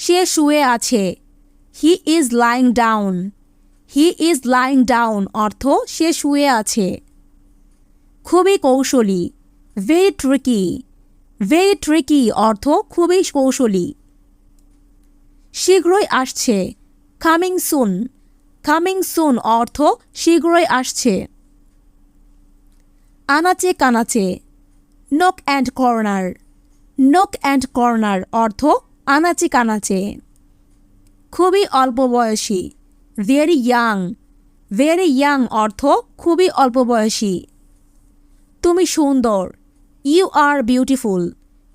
সে শুয়ে আছে। He is lying down. He is lying down অর্থ সে শুয়ে আছে। খুবই কৌশলী। Very tricky. ভেরি ট্রিকি অর্থ খুবই কৌশলী। শীঘ্রই আসছে। Coming soon. কামিং সুন অর্থ শীঘ্রই আসছে। আনাচে কানাচে। Knock and corner. Knock and corner অর্থ আনাচে কানাচে। খুবই অল্প বয়সী। Very young. ভেরি ইয়াং অর্থ খুবই অল্প বয়সী। তুমি সুন্দর। You are beautiful.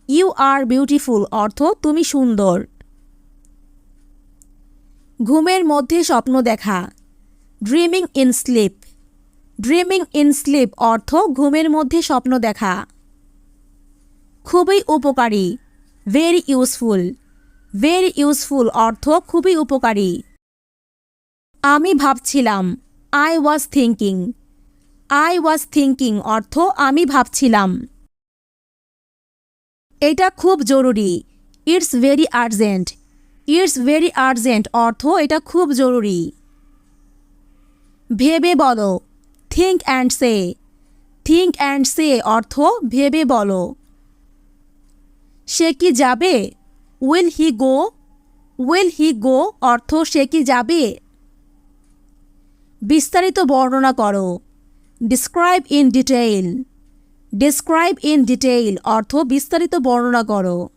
You are beautiful অর্থ তুমি সুন্দর। ঘুমের মধ্যে স্বপ্ন দেখা। Dreaming in sleep. Dreaming in sleep অর্থ ঘুমের মধ্যে স্বপ্ন দেখা। খুবই উপকারী। Very useful. ভেরি ইউজফুল অর্থ খুবই উপকারী। আমি ভাবছিলাম। I was thinking. I was thinking অর্থ আমি ভাবছিলাম। এটা খুব জরুরি। It's very urgent. It's very urgent অর্থ এটা খুব জরুরি। ভেবে বলো। Think and say. Think and say অর্থ ভেবে বলো। সে কি যাবে? Will he go. Will he গো অর্থ সে কি যাবে? বিস্তারিত বর্ণনা করো। Describe in detail. Describe in detail অর্থ বিস্তারিত বর্ণনা করো।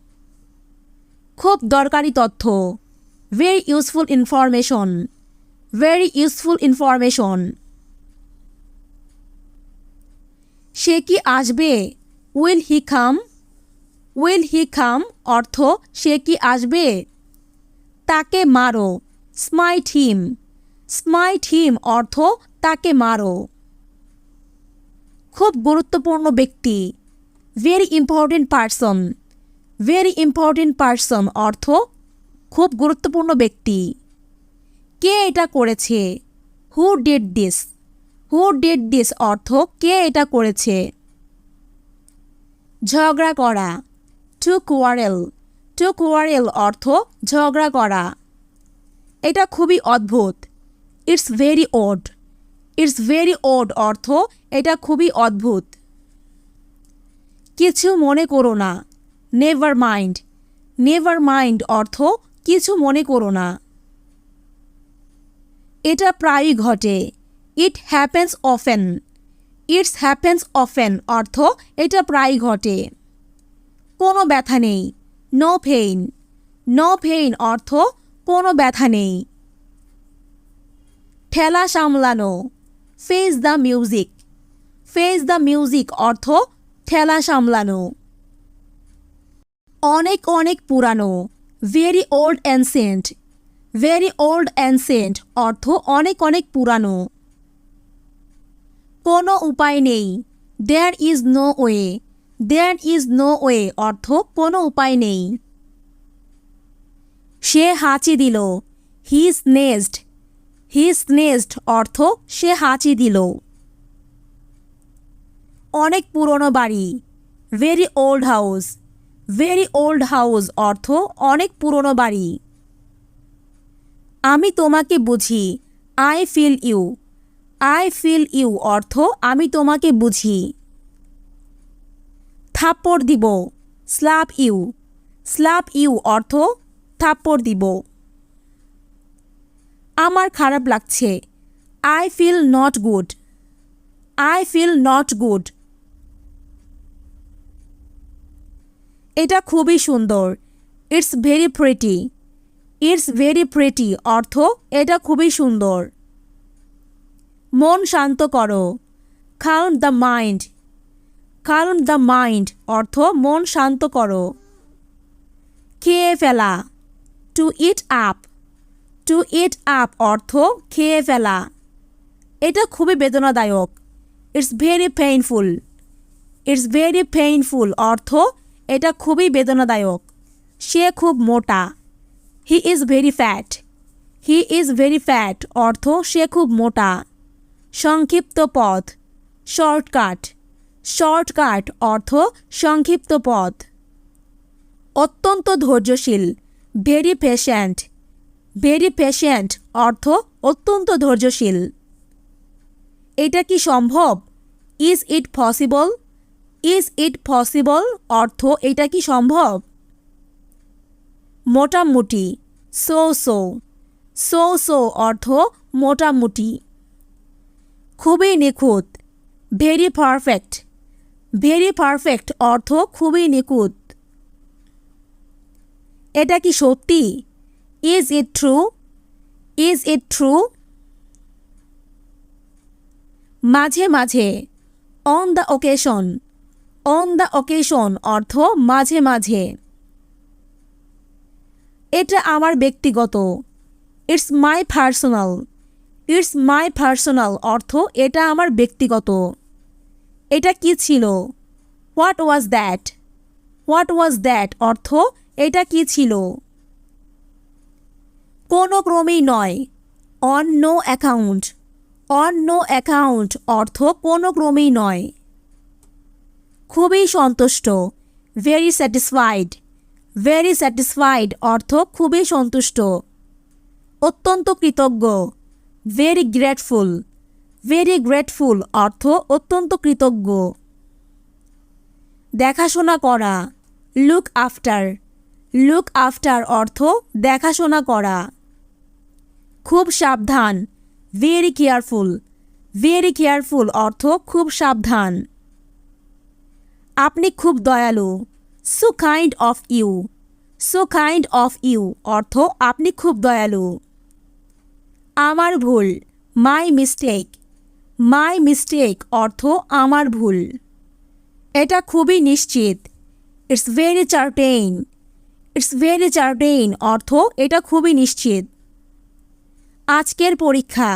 খুব দরকারি তথ্য। Very useful information. Very useful information. সে কি আসবে? Will he come. Will he কাম অর্থ সে কি আসবে? তাকে মারো। স্মাইট হিম। স্মাইট হিম অর্থ তাকে মারো। খুব গুরুত্বপূর্ণ ব্যক্তি। Very important person. Very important person অর্থ খুব গুরুত্বপূর্ণ ব্যক্তি। কে এটা করেছে? Who did this. Who did this অর্থ কে এটা করেছে? ঝগড়া করা। To quarrel. টু কোয়ারেল অর্থ ঝগড়া করা। এটা খুবই অদ্ভুত। It's very odd. It's very odd অর্থ এটা খুবই অদ্ভুত। কিছু মনে করো না। Never mind. নেভার মাইন্ড অর্থ কিছু মনে করো না। এটা প্রায়ই ঘটে। It happens often. It's happens often অর্থ এটা প্রায়ই ঘটে। কোনো ব্যথা নেই। No pain. নো পেইন অর্থ কোনো ব্যথা নেই। ঠেলা সামলানো। Face the music. Face the music অর্থ ঠেলা সামলানো। অনেক অনেক পুরানো। Very old ancient. Very old ancient অর্থ অনেক অনেক পুরানো। কোনো উপায় নেই। There is no way. There is no way অর্থ কোনো উপায় নেই। সে হাঁচি দিল। হি স্নেজড। হি স্নেজড অর্থ সে হাঁচি দিল। অনেক পুরনো বাড়ি। Very old house. Very old house অর্থ অনেক পুরনো বাড়ি। আমি তোমাকে বুঝি। I feel you. I feel you অর্থ আমি তোমাকে বুঝি। থাপ্পড় দিব। Slap you. স্ল্যাপ ইউ অর্থ থাপ্পড় দিব। আমার খারাপ লাগছে। I feel not good. I feel not good. এটা খুবই সুন্দর। It's very pretty. It's very pretty অর্থ এটা খুবই সুন্দর। মন শান্ত করো। Calm the mind. Calm the mind অর্থ মন শান্ত করো। খেয়ে ফেলা। To eat up. To eat up অর্থ খেয়ে ফেলা। এটা খুবই বেদনাদায়ক। It's very painful. It's very painful অর্থ এটা খুবই বেদনাদায়ক। সে খুব মোটা। He is very fat. He is very fat অর্থ সে খুব মোটা। সংক্ষিপ্ত পথ। শর্টকাট। শর্টকাট অর্থ সংক্ষিপ্ত পথ। অত্যন্ত ধৈর্যশীল। ভেরি পেশেন্ট, ভেরি পেশেন্ট অর্থ অত্যন্ত ধৈর্যশীল। এটা কি সম্ভব? Is it possible, is it possible অর্থ এটা কি সম্ভব? মোটামুটি, সো সো, সো সো অর্থ মোটামুটি। খুবই নিখুঁত, ভেরি পারফেক্ট, ভেরি পারফেক্ট অর্থ খুবই নিখুঁত। এটা কি সত্যি? Is it true, is it true? মাঝে মাঝে, on the occasion, on the occasion অর্থ মাঝে মাঝে। এটা আমার ব্যক্তিগত, it's my personal, it's my personal অর্থ এটা আমার ব্যক্তিগত। এটা কি ছিল? What was that, what was that অর্থ এটা কি ছিল? কোনো ক্রমেই নয়, on no account, on no account অর্থ কোনো ক্রমেই নয়। খুবই সন্তুষ্ট, ভেরি স্যাটিসফাইড, ভেরি স্যাটিসফাইড অর্থ খুবই সন্তুষ্ট। অত্যন্ত কৃতজ্ঞ, ভেরি গ্রেটফুল, ভেরি গ্রেটফুল অর্থ অত্যন্ত কৃতজ্ঞ। দেখাশোনা করা, লুক আফটার, লুক আফটার অর্থ দেখাশোনা করা। খুব সাবধান, ভেরি কেয়ারফুল, ভেরি কেয়ারফুল অর্থ খুব সাবধান। আপনি খুব দয়ালু, so kind of you, so kind of you অর্থ আপনি খুব দয়ালু। আমার ভুল, মাই মিস্টেক, মাই মিস্টেক অর্থ আমার ভুল। এটা খুবই নিশ্চিত, ইটস ভেরি চার্টেইন, ইটস ভেরি চার্টেইন অর্থ এটা খুবই নিশ্চিত। আজকের পরীক্ষা,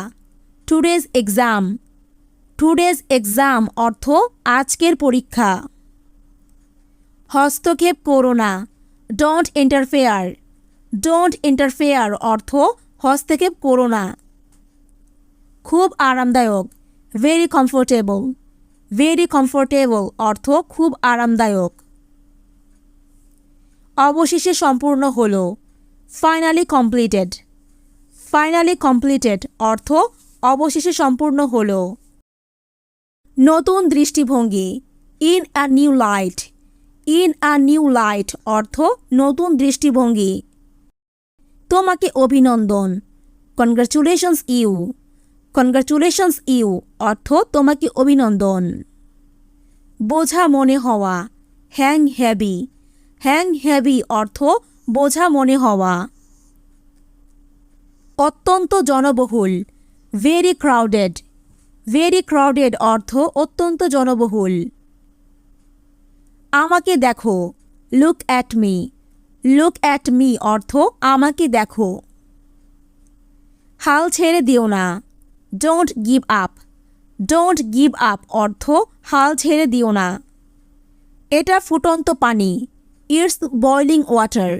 টুডেজ এক্সাম, টুডেজ এক্সাম অর্থ আজকের পরীক্ষা। হস্তক্ষেপ করো না, ডোন্ট ইন্টারফেয়ার, ডোন্ট ইন্টারফেয়ার অর্থ হস্তক্ষেপ করো না। খুব আরামদায়ক, ভেরি কমফোর্টেবল, ভেরি কমফোর্টেবল অর্থ খুব আরামদায়ক। অবশেষে সম্পূর্ণ হলো, ফাইনালি কমপ্লিটেড, ফাইনালি কমপ্লিটেড অর্থ অবশেষে সম্পূর্ণ হলো। নতুন দৃষ্টিভঙ্গি, in a new light, in a new light অর্থ নতুন দৃষ্টিভঙ্গি। তোমাকে অভিনন্দন, কনগ্রাচুলেশনস ইউ, কনগ্রাচুলেশনস ইউ অর্থ তোমাকে অভিনন্দন। বোঝা মনে হওয়া, হ্যাং হ্যাভি, হ্যাং হ্যাভি অর্থ বোঝা মনে হওয়া। অত্যন্ত জনবহুল, ভেরি ক্রাউডেড, ভেরি ক্রাউডেড অর্থ অত্যন্ত জনবহুল। আমাকে দেখো, look at me, look at me অর্থ আমাকে দেখো। হাল ছেড়ে দিও না, don't give up, don't give up অর্থ হাল ছেড়ে দিও না। এটা ফুটন্ত পানি, it's boiling water,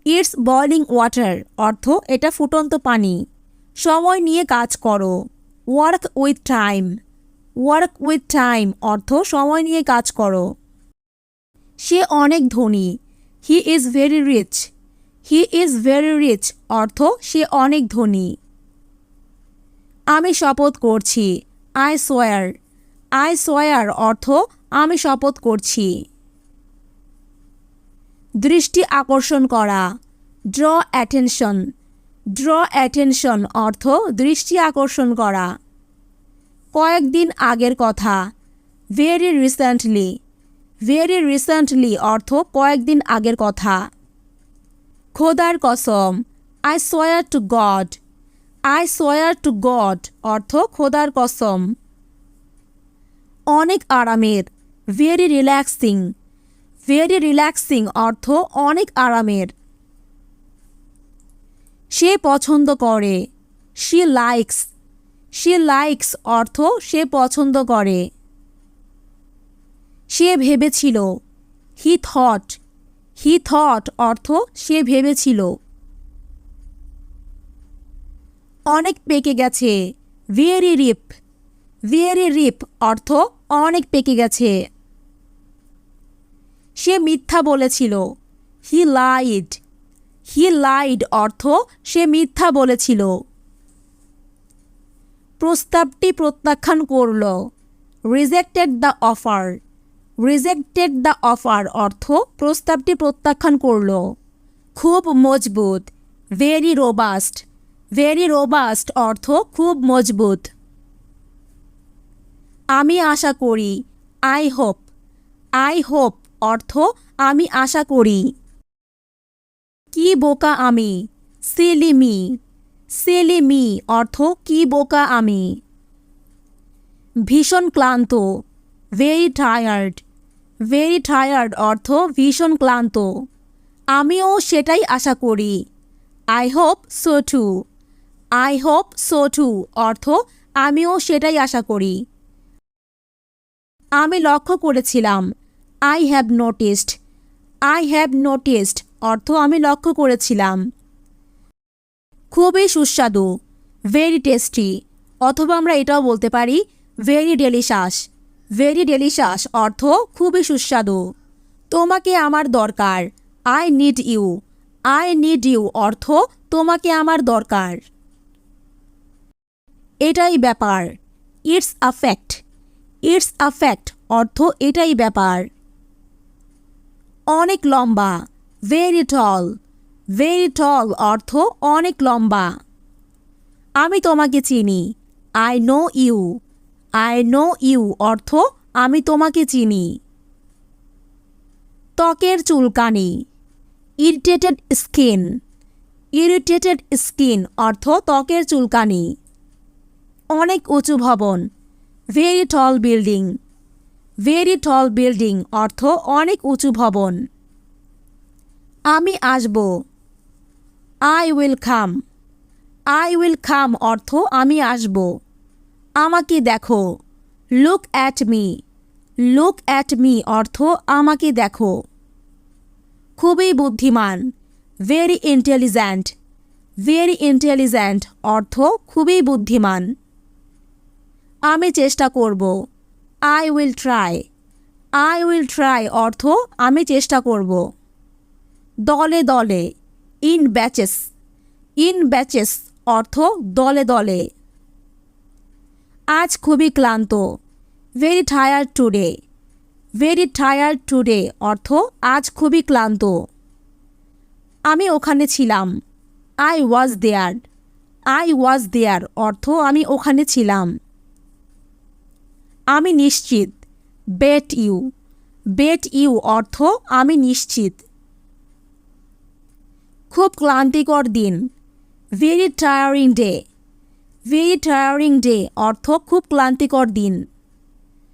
it's boiling water অর্থ এটা ফুটন্ত পানি। সময় নিয়ে কাজ করো, work with time, work with time অর্থ সময় নিয়ে কাজ করো। সে অনেক ধনী, he is very rich, he is very rich অর্থ সে অনেক ধনী। আমি শপথ করছি, আই সোয়ার, আই সোয়ার অর্থ আমি শপথ করছি। দৃষ্টি আকর্ষণ করা, ড্র অ্যাটেনশন, ড্র অ্যাটেনশন অর্থ দৃষ্টি আকর্ষণ করা। কয়েকদিন আগের কথা, ভেরি রিসেন্টলি, ভেরি রিসেন্টলি অর্থ কয়েকদিন আগের কথা। খোদার কসম, I swear two god, I swear two god অর্থ খোদার কসম। অনেক আরামের, ভেরি রিল্যাক্সিং, ভেরি রিল্যাক্সিং অর্থ অনেক আরামের। সে পছন্দ করে, শি লাইকস, শি লাইকস অর্থ সে পছন্দ করে। সে ভেবেছিল, হি থট, হি থট অর্থ সে ভেবেছিল। অনেক পেকে গেছে, ভেরি রিপ, ভেরি রিপ অর্থ অনেক পেকে গেছে। সে মিথ্যা বলেছিল, হি লাইড, হি লাইড অর্থ সে মিথ্যা বলেছিল। প্রস্তাবটি প্রত্যাখ্যান করল। Rejected the offer. Rejected the offer অর্থ প্রস্তাবটি প্রত্যাখ্যান করল। খুব মজবুত। Very robust. ভেরি রোবাস্ট অর্থ খুব মজবুত। আমি আশা করি। I hope. আই হোপ অর্থ আমি আশা করি। কি বোকা আমি। Seely me. সিলি মি অর্থ কি বোকা আমি। ভীষণ ক্লান্ত। Very tired. ভেরি টায়ার্ড অর্থ ভীষণ ক্লান্ত। আমিও সেটাই আশা করি। I hope so too. I hope so too অর্থ আমিও সেটাই আশা করি। আমি লক্ষ্য করেছিলাম। I have noticed. I have noticed অর্থ আমি লক্ষ্য করেছিলাম। খুবই সুস্বাদু। ভেরি টেস্টি অথবা আমরা এটাও বলতে পারি ভেরি ডেলিশাস। ভেরি ডেলিশাস অর্থ খুবই সুস্বাদু। তোমাকে আমার দরকার। I need you. I need you অর্থ তোমাকে আমার দরকার। এটাই ব্যাপার। It's a fact. It's a fact অর্থ এটাই ব্যাপার। অনেক লম্বা। Very tall. ভেরি টল অর্থ অনেক লম্বা। আমি তোমাকে চিনি। I know you. I know you অর্থ আমি তোমাকে চিনি। ত্বকের চুলকানি। Irritated skin. ইরিটেটেড স্কিন অর্থ ত্বকের চুলকানি। অনেক উঁচু ভবন। Very tall building. Very tall building অর্থ অনেক উঁচু ভবন। আমি আসব। I will come. I will come অর্থ আমি আসব। আমাকে দেখো। Look at me. Look at me অর্থ আমাকে দেখো। খুবই বুদ্ধিমান। Very intelligent. ভেরি ইন্টেলিজেন্ট অর্থ খুবই বুদ্ধিমান। আমি চেষ্টা করব। I will try. I will try অর্থ আমি চেষ্টা করব। দলে দলে। In batches. ইন ব্যাচেস অর্থ দলে দলে। আজ খুবই ক্লান্ত। Very tired today. Very tired today অর্থ আজ খুবই ক্লান্ত। আমি ওখানে ছিলাম। I was there. I was দেয়ার অর্থ আমি ওখানে ছিলাম। আমি নিশ্চিত। Bet you. বেট ইউ অর্থ আমি নিশ্চিত। খুব ক্লান্তিকর দিন। Very tiring day. Very tiring day অর্থ খুব ক্লান্তিকর দিন।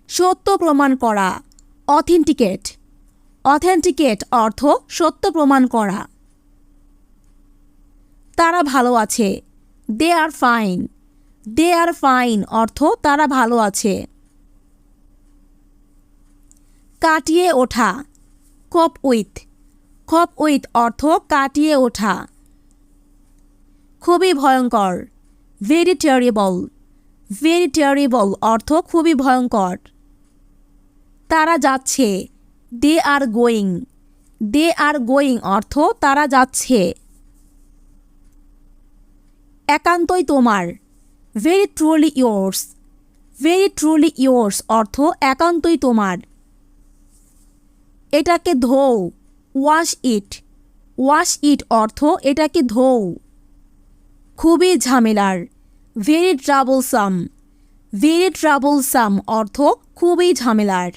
সত্য প্রমাণ করা। অথেন্টিকেট। অথেন্টিকেট অর্থ সত্য প্রমাণ করা। তারা ভালো আছে। দে আর ফাইন। দে আর ফাইন অর্থ তারা ভালো আছে। কাটিয়ে ওঠা। কোপ উইথ। কোপ উইথ অর্থ কাটিয়ে ওঠা। খুবই ভয়ঙ্কর। Very terrible. ভেরি টেরিবল অর্থ খুবই ভয়ঙ্কর। তারা যাচ্ছে। দে are going. They are going অর্থ তারা যাচ্ছে। একান্তই তোমার। Very truly yours. Very truly yours অর্থ একান্তই তোমার। এটাকে ধোও। Wash it. ওয়াশ ইট অর্থ এটাকে ধোও। খুবই ঝামেলার। Very troublesome. ভেরি ট্রাবলসাম অর্থ খুবই ঝামেলার।